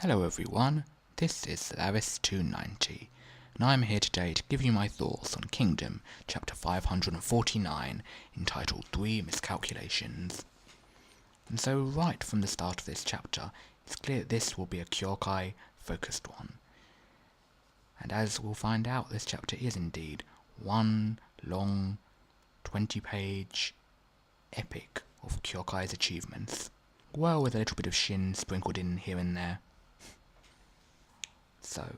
Hello everyone, this is Laris290, and I'm here today to give you my thoughts on Kingdom, chapter 549, entitled 3 Miscalculations. And so right from the start of this chapter, it's clear that this will be a Kyoukai focused one. And as we'll find out, this chapter is indeed one long 20-page epic of Kyokai's achievements, well with a little bit of Shin sprinkled in here and there. So,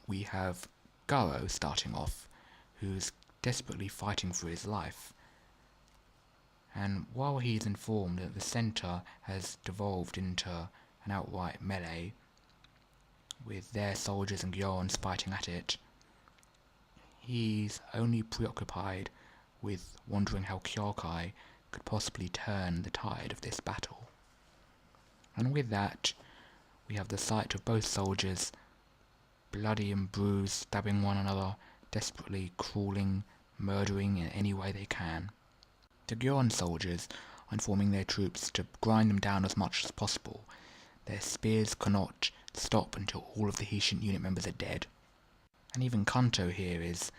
we have Gyou'un starting off, who's desperately fighting for his life. And while he's informed that the centre has devolved into an outright melee, with their soldiers and Gyou'un fighting at it, he's only preoccupied with wondering how Kyoukai could possibly turn the tide of this battle. And with that, we have the sight of both soldiers, bloody and bruised, stabbing one another, desperately crawling, murdering in any way they can. The Gyou'un soldiers are informing their troops to grind them down as much as possible. Their spears cannot stop until all of the Shin unit members are dead. And even Kanto here is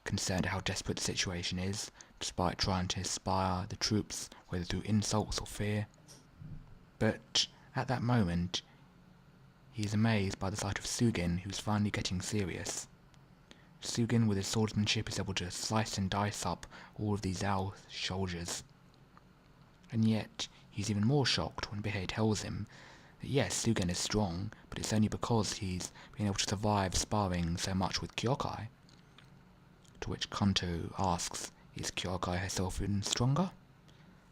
concerned at how desperate the situation is, despite trying to inspire the troops, whether through insults or fear. But at that moment, he is amazed by the sight of Sugin, who's finally getting serious. Sugin, with his swordsmanship, is able to slice and dice up all of these Zhao soldiers. And yet, he's even more shocked when Bihei tells him that yes, Sugin is strong, but it's only because he's been able to survive sparring so much with Kyoukai. To which Kanto asks, is Kyoukai herself even stronger?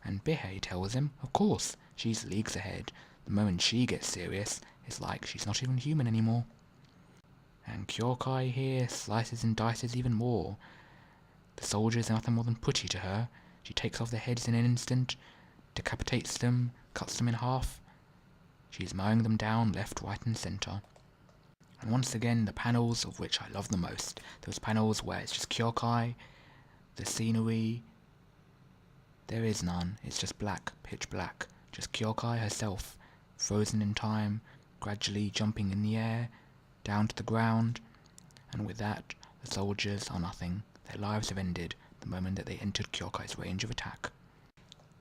And Bihei tells him, of course, she's leagues ahead. The moment she gets serious, it's like she's not even human anymore. And Kyoukai here slices and dices even more. The soldiers are nothing more than putty to her. She takes off their heads in an instant, decapitates them, cuts them in half. She's mowing them down left, right and centre. And once again, the panels of which I love the most. Those panels where it's just Kyoukai, the scenery, there is none. It's just black, pitch black. Just Kyoukai herself, frozen in time, gradually jumping in the air, down to the ground, and with that, the soldiers are nothing. Their lives have ended the moment that they entered Kyokai's range of attack.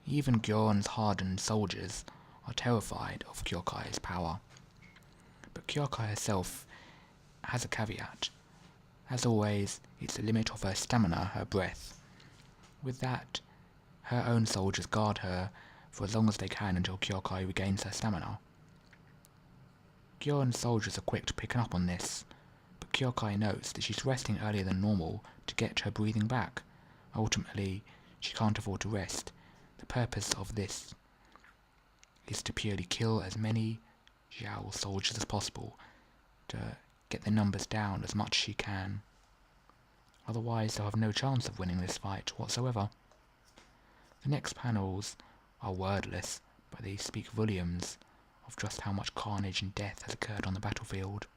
Even Gyou'un's hardened soldiers are terrified of Kyokai's power. But Kyoukai herself has a caveat. As always, it's the limit of her stamina, her breath. With that, her own soldiers guard her for as long as they can until Kyoukai regains her stamina. Gyou'un's soldiers are quick to pick up on this, but Kyoukai notes that she's resting earlier than normal to get her breathing back. Ultimately, she can't afford to rest. The purpose of this is to purely kill as many Zhao soldiers as possible, to get their numbers down as much as she can. Otherwise, they'll have no chance of winning this fight whatsoever. The next panels are wordless, but they speak volumes of just how much carnage and death has occurred on the battlefield.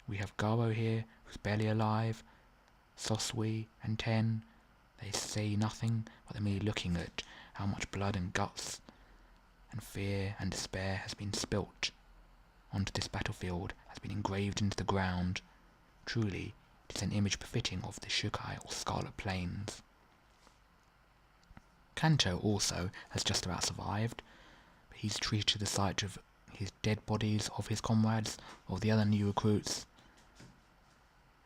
We have Gyou'un here, who's barely alive, Sosui and Ten. They say nothing, but they're merely looking at how much blood and guts and fear and despair has been spilt onto this battlefield, has been engraved into the ground. Truly, it is an image befitting of the Kyoukai or Scarlet Plains. Kanto also has just about survived, but he's treated to the sight of his dead bodies of his comrades, of the other new recruits.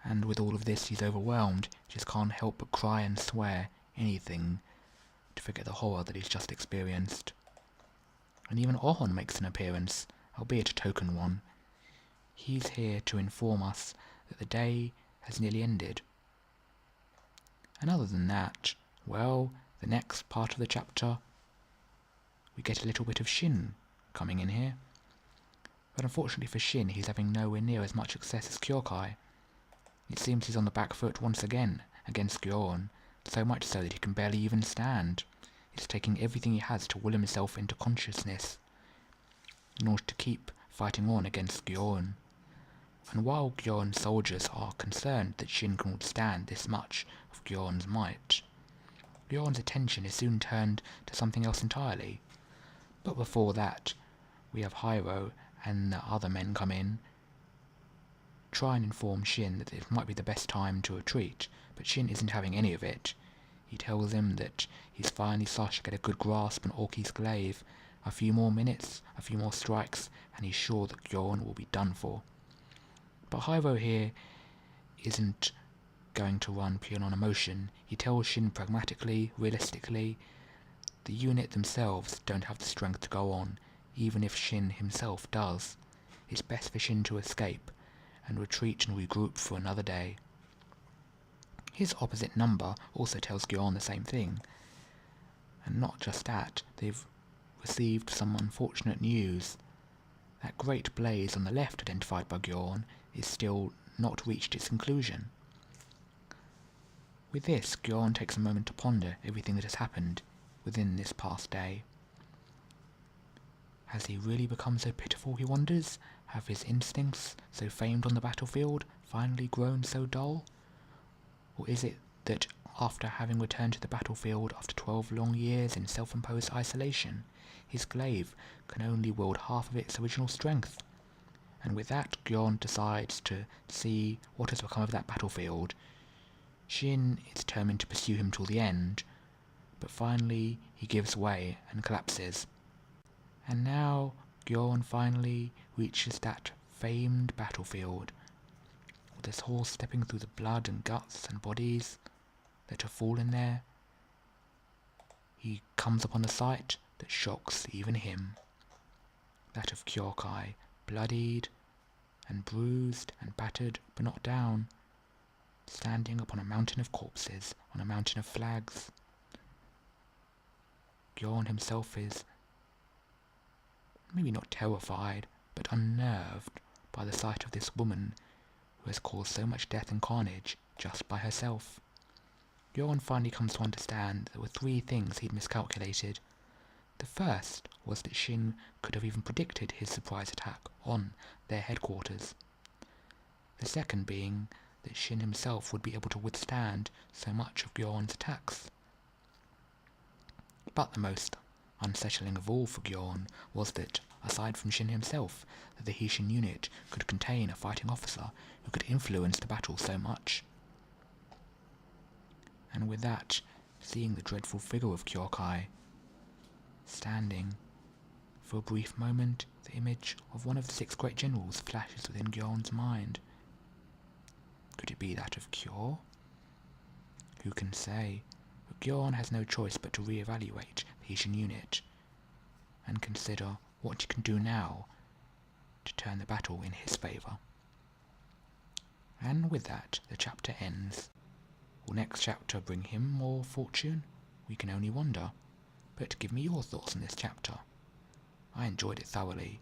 And with all of this, he's overwhelmed. He just can't help but cry and swear anything to forget the horror that he's just experienced. And even Ohon makes an appearance, albeit a token one. He's here to inform us that the day has nearly ended. And other than that, well, the next part of the chapter, we get a little bit of Shin coming in here. But unfortunately for Shin, he's having nowhere near as much success as Kyoukai. It seems he's on the back foot once again against Gyou'un, so much so that he can barely even stand. It's taking everything he has to will himself into consciousness in order to keep fighting on against Gyou'un. And while Gyou'un's soldiers are concerned that Shin can withstand this much of Gyou'un's might, Gyou'un's attention is soon turned to something else entirely. But before that, we have Hyro and the other men come in, try and inform Shin that it might be the best time to retreat, but Shin isn't having any of it. He tells him that he's finally started to get a good grasp on Orki's glaive. A few more minutes, a few more strikes, and he's sure that Gyou'un will be done for. But Hyro here isn't going to run purely on emotion. He tells Shin pragmatically, realistically, the unit themselves don't have the strength to go on, even if Shin himself does. It's best for Shin to escape and retreat and regroup for another day. His opposite number also tells Gyou'un the same thing. And not just that, they've received some unfortunate news. That great blaze on the left identified by Gyou'un is still not reached its conclusion. With this, Gyou'un takes a moment to ponder everything that has happened within this past day. Has he really become so pitiful, he wonders? Have his instincts, so famed on the battlefield, finally grown so dull? Or is it that after having returned to the battlefield after 12 long years in self-imposed isolation, his glaive can only wield half of its original strength? And with that, Gyou'un decides to see what has become of that battlefield. Shin is determined to pursue him till the end, but finally he gives way and collapses. And now Gyou'un finally reaches that famed battlefield, with his horse stepping through the blood and guts and bodies that have fallen there. He comes upon a sight that shocks even him. That of Kyoukai, bloodied and bruised and battered but not down, standing upon a mountain of corpses, on a mountain of flags. Gyou'un himself is maybe not terrified, but unnerved by the sight of this woman who has caused so much death and carnage just by herself. Gyou'un finally comes to understand there were 3 things he'd miscalculated. The first was that Shin could have even predicted his surprise attack on their headquarters. The second being that Shin himself would be able to withstand so much of Gyou'un's attacks. But the most unsettling of all for Gyou'un was that, aside from Shin himself, that the Hisshin unit could contain a fighting officer who could influence the battle so much. And with that, seeing the dreadful figure of Kyoukai standing, for a brief moment the image of one of the 6 great generals flashes within Gyou'un's mind. Could it be that of Kyo? Who can say? But Gyou'un has no choice but to re-evaluate the Hisshin unit and consider what he can do now to turn the battle in his favour. And with that, the chapter ends. Will next chapter bring him more fortune? We can only wonder. But give me your thoughts on this chapter. I enjoyed it thoroughly.